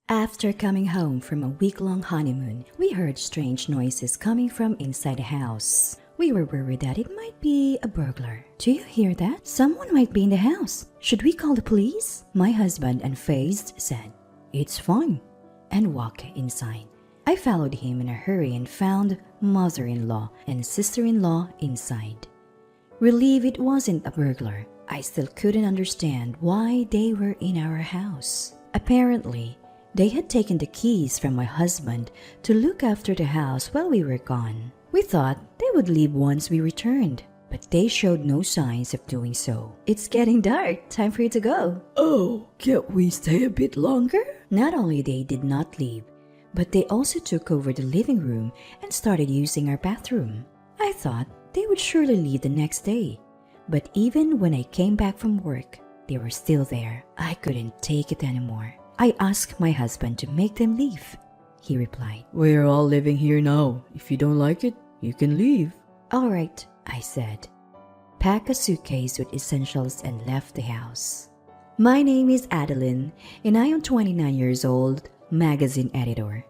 After coming home from a week-long honeymoon, we heard strange noises coming from inside the house. We were worried that it might be a burglar. Do you hear that? Someone might be in the house. Should we call the police? My husband, unfazed, said, "It's fine," and walked inside. I followed him in a hurry and found mother-in-law and sister-in-law inside. Relieved it wasn't a burglar, I still couldn't understand why they were in our house. Apparently, they had taken the keys from my husband to look after the house while we were gone. We thought they would leave once we returned, but they showed no signs of doing so. It's getting dark. Time for you to go. Oh, can't we stay a bit longer? Not only they did not leave, but they also took over the living room and started using our bathroom. I thought they would surely leave the next day, but even when I came back from work, they were still there. I couldn't take it anymore. I asked my husband to make them leave. He replied, "We're all living here now. If you don't like it, you can leave." "All right," I said. Packed a suitcase with essentials and left the house. My name is Adeline, and I am 29 years old, magazine editor.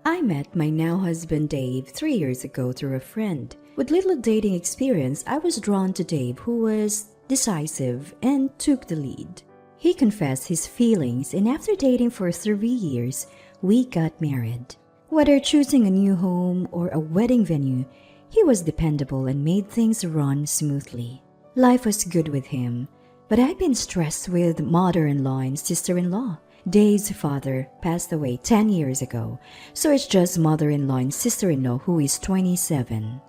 I met my now husband Dave 3 years ago through a friend. With little dating experience, I was drawn to Dave, who was decisive and took the lead. He confessed his feelings, and after dating for 3 years, we got married. Whether choosing a new home or a wedding venue, he was dependable and made things run smoothly. Life was good with him, but I'd been stressed with mother-in-law and sister-in-law. Dave's father passed away 10 years ago, so it's just mother-in-law and sister-in-law who is 27.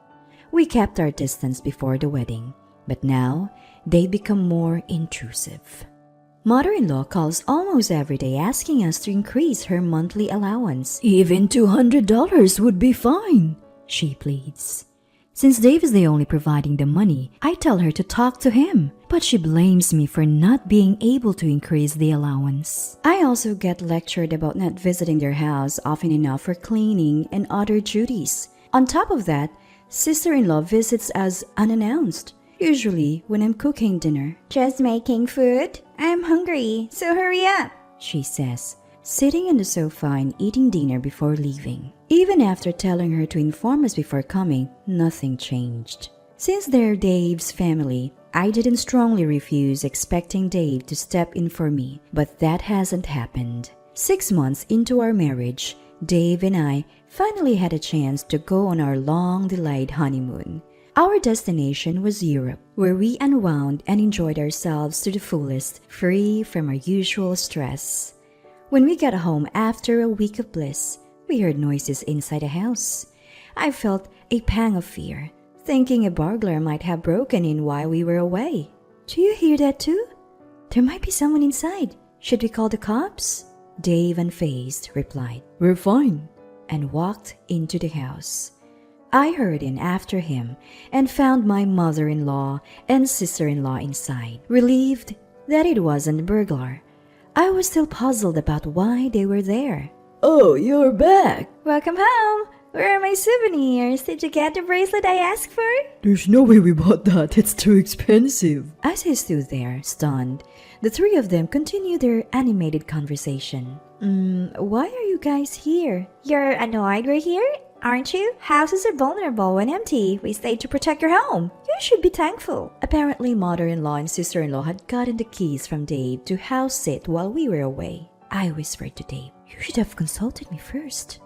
We kept our distance before the wedding, but now they've become more intrusive. Mother-in-law calls almost every day asking us to increase her monthly allowance. "Even $200 would be fine," she pleads. Since Dave is the only providing the money, I tell her to talk to him, but she blames me for not being able to increase the allowance. I also get lectured about not visiting their house often enough for cleaning and other duties. On top of that, sister-in-law visits us unannounced, usually when I'm cooking dinner. "Just making food? I'm hungry, so hurry up," she says, sitting on the sofa and eating dinner before leaving. Even after telling her to inform us before coming, nothing changed. Since they're Dave's family, I didn't strongly refuse expecting Dave to step in for me, but that hasn't happened. 6 months into our marriage, Dave and I finally had a chance to go on our long-delayed honeymoon. Our destination was Europe, where we unwound and enjoyed ourselves to the fullest, free from our usual stress. When we got home after a week of bliss, we heard noises inside the house. I felt a pang of fear, thinking a burglar might have broken in while we were away. Do you hear that too? There might be someone inside. Should we call the cops? Dave, unfazed, replied, "We're fine," and walked into the house. I hurried in after him and found my mother-in-law and sister-in-law inside, relieved that it wasn't a burglar. I was still puzzled about why they were there. "Oh, you're back." "Welcome home. Where are my souvenirs? Did you get the bracelet I asked for?" "There's no way we bought that. It's too expensive." As I stood there, stunned, the three of them continued their animated conversation. Why are you guys here?" "You're annoyed we're here, aren't you? Houses are vulnerable when empty. We stayed to protect your home. You should be thankful." Apparently, mother-in-law and sister-in-law had gotten the keys from Dave to house sit while we were away. I whispered to Dave, "You should have consulted me first."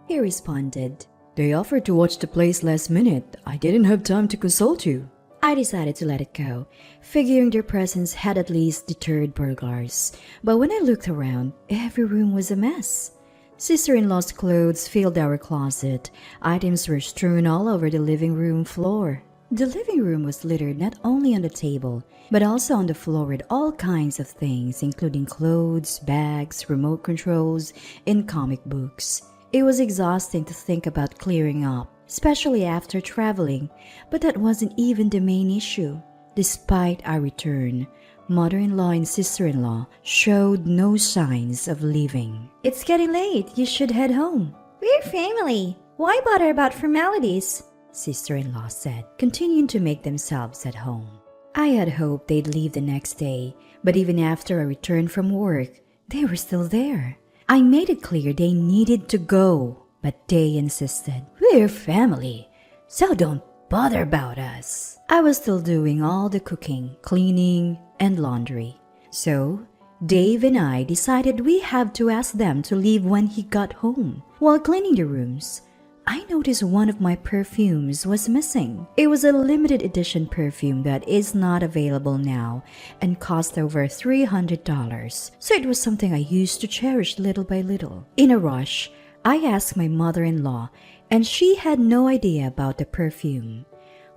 He responded, "They offered to watch the place last minute. I didn't have time to consult you." I decided to let it go, figuring their presence had at least deterred burglars. But when I looked around, every room was a mess. Sister-in-law's clothes filled our closet. Items were strewn all over the living room floor. The living room was littered not only on the table, but also on the floor with all kinds of things, including clothes, bags, remote controls, and comic books. It was exhausting to think about clearing up, especially after traveling, but that wasn't even the main issue. Despite our return, mother-in-law and sister-in-law showed no signs of leaving. "It's getting late. You should head home." "We're family. Why bother about formalities?" sister-in-law said, continuing to make themselves at home. I had hoped they'd leave the next day, but even after I returned from work, they were still there. I made it clear they needed to go, but they insisted. We're family, so don't bother about us. I was still doing all the cooking, cleaning, and laundry. So, Dave and I decided we have to ask them to leave when he got home. While cleaning the rooms, I noticed one of my perfumes was missing. It was a limited edition perfume that is not available now and cost over $300, so it was something I used to cherish little by little. In a rush, I asked my mother-in-law, and she had no idea about the perfume.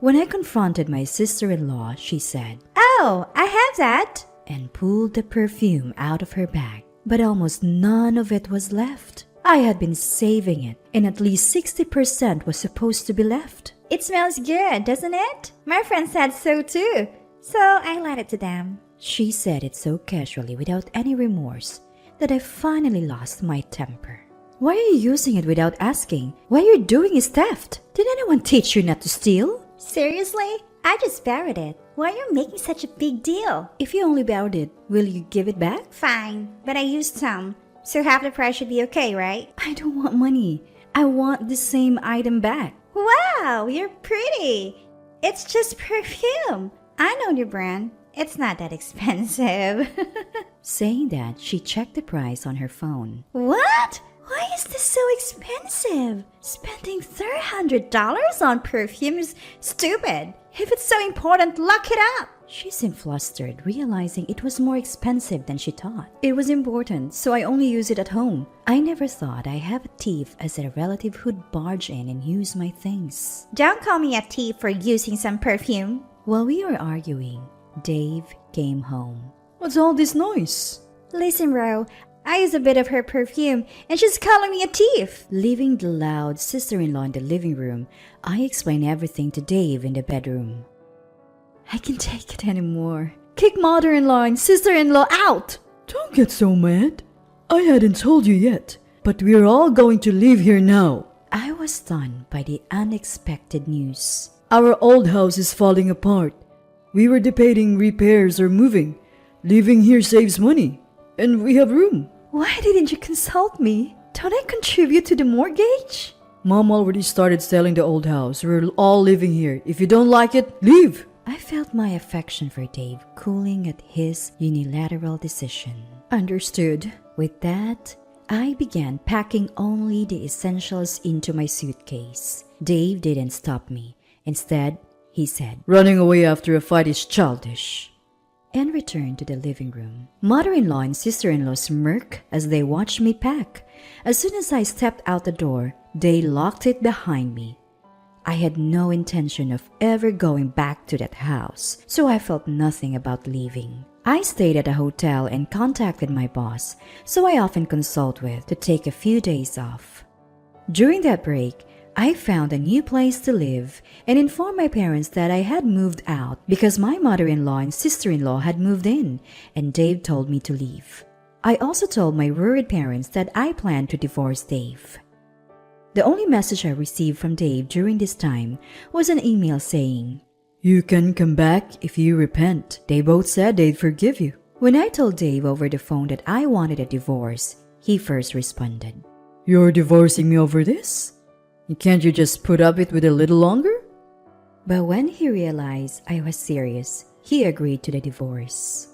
When I confronted my sister-in-law, she said, Oh, I have that. And pulled the perfume out of her bag, but almost none of it was left. I had been saving it, and at least 60% was supposed to be left. It smells good, doesn't it? My friend said so too, so I lent it to them. She said it so casually without any remorse that I finally lost my temper. Why are you using it without asking? What you're doing is theft. Did anyone teach you not to steal? Seriously? I just borrowed it. Why are you making such a big deal? If you only borrowed it, will you give it back? Fine, but I used some, so half the price should be okay, right? I don't want money. I want the same item back. Wow, you're pretty. It's just perfume. I know your brand. It's not that expensive. Saying that, she checked the price on her phone. What? Why is this so expensive? Spending $300 on perfume is stupid. If it's so important, lock it up. She seemed flustered, realizing it was more expensive than she thought. It was important, so I only use it at home. I never thought I have a thief as a relative who'd barge in and use my things. Don't call me a thief for using some perfume. While we were arguing, Dave came home. What's all this noise? Listen, bro, I use a bit of her perfume and she's calling me a thief. Leaving the loud sister-in-law in the living room, I explained everything to Dave in the bedroom. I can't take it anymore. Kick mother-in-law and sister-in-law out! Don't get so mad. I hadn't told you yet, but we're all going to leave here now. I was stunned by the unexpected news. Our old house is falling apart. We were debating repairs or moving. Living here saves money, and we have room. Why didn't you consult me? Don't I contribute to the mortgage? Mom already started selling the old house. We're all living here. If you don't like it, leave. I felt my affection for Dave cooling at his unilateral decision. Understood. With that, I began packing only the essentials into my suitcase. Dave didn't stop me. Instead, he said, Running away after a fight is childish. And returned to the living room. Mother-in-law and sister-in-law smirked as they watched me pack. As soon as I stepped out the door, they locked it behind me. I had no intention of ever going back to that house, so I felt nothing about leaving. I stayed at a hotel and contacted my boss, so I often consult with, to take a few days off. During that break, I found a new place to live and informed my parents that I had moved out because my mother-in-law and sister-in-law had moved in, and Dave told me to leave. I also told my worried parents that I planned to divorce Dave. The only message I received from Dave during this time was an email saying, You can come back if you repent. They both said they'd forgive you. When I told Dave over the phone that I wanted a divorce, he first responded, You're divorcing me over this? Can't you just put up with it a little longer? But when he realized I was serious, he agreed to the divorce.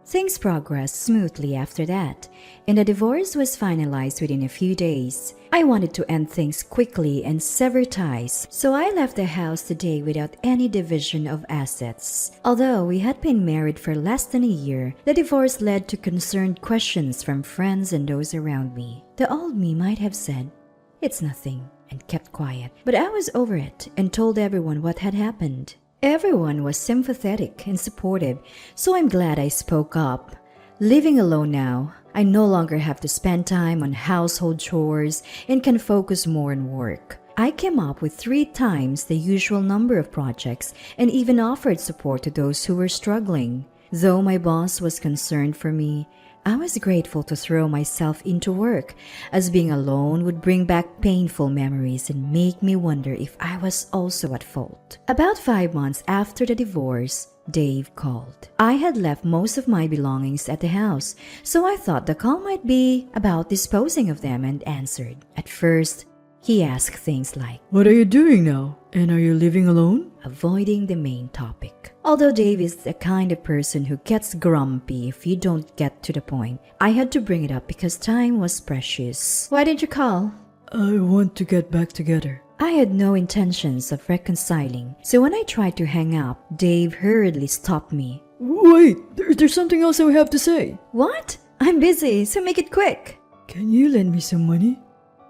Things progressed smoothly after that, and the divorce was finalized within a few days. I wanted to end things quickly and sever ties, so I left the house today without any division of assets. Although we had been married for less than a year, the divorce led to concerned questions from friends and those around me. The old me might have said, It's nothing, and kept quiet, but I was over it and told everyone what had happened. Everyone was sympathetic and supportive, so I'm glad I spoke up. Living alone now, I no longer have to spend time on household chores and can focus more on work. I came up with 3 times the usual number of projects and even offered support to those who were struggling. Though my boss was concerned for me, I was grateful to throw myself into work, as being alone would bring back painful memories and make me wonder if I was also at fault. About 5 months after the divorce, Dave called. I had left most of my belongings at the house, so I thought the call might be about disposing of them and answered. At first, he asked things like, What are you doing now? And are you living alone? avoiding the main topic. Although Dave is the kind of person who gets grumpy if you don't get to the point, I had to bring it up because time was precious. Why didn't you call? I want to get back together. I had no intentions of reconciling, so when I tried to hang up, Dave hurriedly stopped me. Wait, there's something else I have to say. What? I'm busy, so make it quick. Can you lend me some money?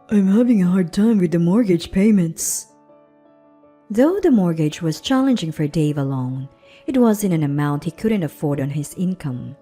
I'm having a hard time with the mortgage payments. Though the mortgage was challenging for Dave alone, it wasn't an amount he couldn't afford on his income.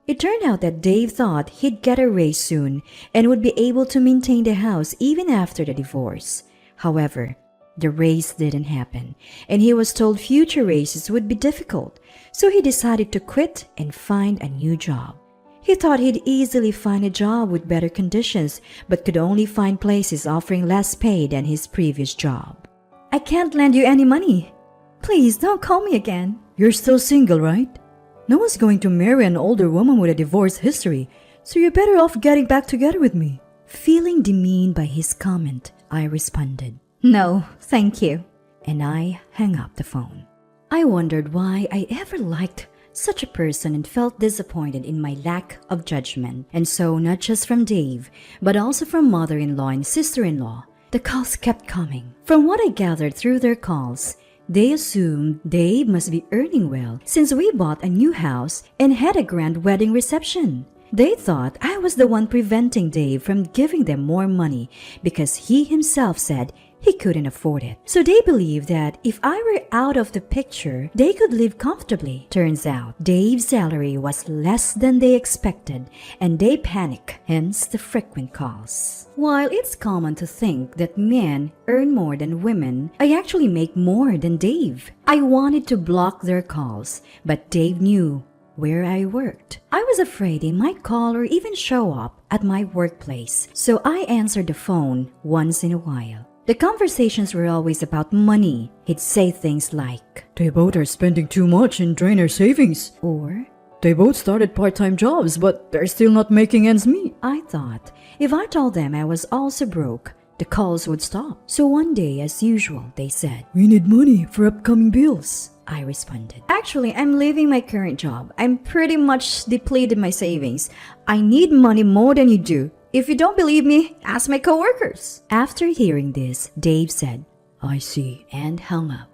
It turned out that Dave thought he'd get a raise soon and would be able to maintain the house even after the divorce. However, the raise didn't happen, and he was told future raises would be difficult, so he decided to quit and find a new job. He thought he'd easily find a job with better conditions, but could only find places offering less pay than his previous job. I can't lend you any money. Please don't call me again. You're still single, right? No one's going to marry an older woman with a divorce history, so you're better off getting back together with me. Feeling demeaned by his comment, I responded, No, thank you. And I hung up the phone. I wondered why I ever liked such a person and felt disappointed in my lack of judgment. And so not just from Dave, but also from mother-in-law and sister-in-law. The calls kept coming. From what I gathered through their calls, they assumed Dave must be earning well since we bought a new house and had a grand wedding reception. They thought I was the one preventing Dave from giving them more money because he himself said he couldn't afford it. So they believed that if I were out of the picture, they could live comfortably. Turns out, Dave's salary was less than they expected, and they panicked, hence the frequent calls. While it's common to think that men earn more than women, I actually make more than Dave. I wanted to block their calls, but Dave knew where I worked. I was afraid they might call or even show up at my workplace, so I answered the phone once in a while. The conversations were always about money. He'd say things like, They both are spending too much and drain our savings. or, They both started part-time jobs, but they're still not making ends meet. I thought if I told them I was also broke, the calls would stop. So one day, as usual, they said, We need money for upcoming bills. I responded, Actually, I'm leaving my current job. I'm pretty much depleted my savings. I need money more than you do. If you don't believe me, ask my coworkers. After hearing this, Dave said, I see. and hung up.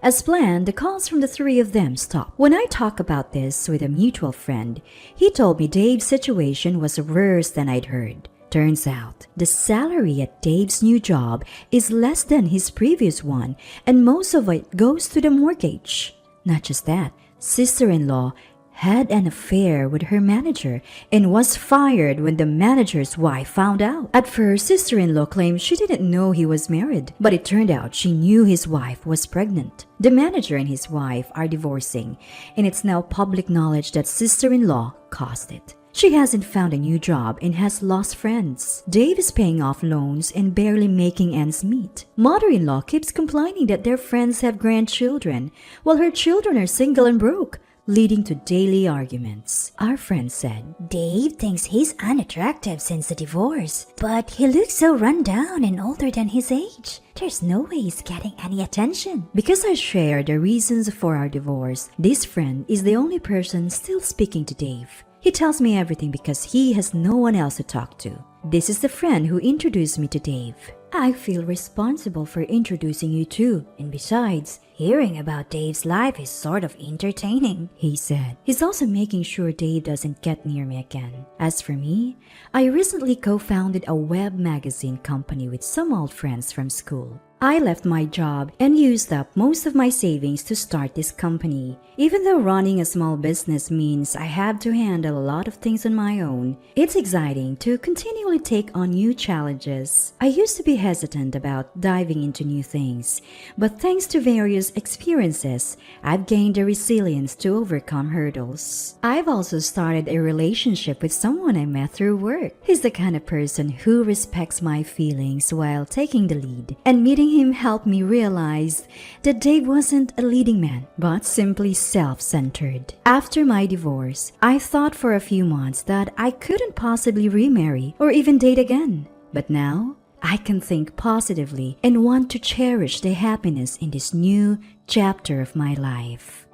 As planned, the calls from the three of them stopped. When I talked about this with a mutual friend, he told me Dave's situation was worse than I'd heard. Turns out, the salary at Dave's new job is less than his previous one, and most of it goes to the mortgage. Not just that, sister-in-law had an affair with her manager and was fired when the manager's wife found out. At first, sister-in-law claimed she didn't know he was married, but it turned out she knew his wife was pregnant. The manager and his wife are divorcing, and it's now public knowledge that sister-in-law caused it. She hasn't found a new job and has lost friends. Dave is paying off loans and barely making ends meet. Mother-in-law keeps complaining that their friends have grandchildren, while her children are single and broke, leading to daily arguments. Our friend said, Dave thinks he's unattractive since the divorce, but he looks so run down and older than his age. There's no way he's getting any attention. Because I share the reasons for our divorce, this friend is the only person still speaking to Dave. He tells me everything because he has no one else to talk to. This is the friend who introduced me to Dave. I feel responsible for introducing you too, and besides, Hearing about Dave's life is sort of entertaining, he said. He's also making sure Dave doesn't get near me again. As for me, I recently co-founded a web magazine company with some old friends from school. I left my job and used up most of my savings to start this company. Even though running a small business means I have to handle a lot of things on my own, it's exciting to continually take on new challenges. I used to be hesitant about diving into new things, but thanks to various experiences, I've gained the resilience to overcome hurdles. I've also started a relationship with someone I met through work. He's the kind of person who respects my feelings while taking the lead, and meeting him helped me realize that Dave wasn't a leading man, but simply self-centered. After my divorce, I thought for a few months that I couldn't possibly remarry or even date again. But now, I can think positively and want to cherish the happiness in this new chapter of my life.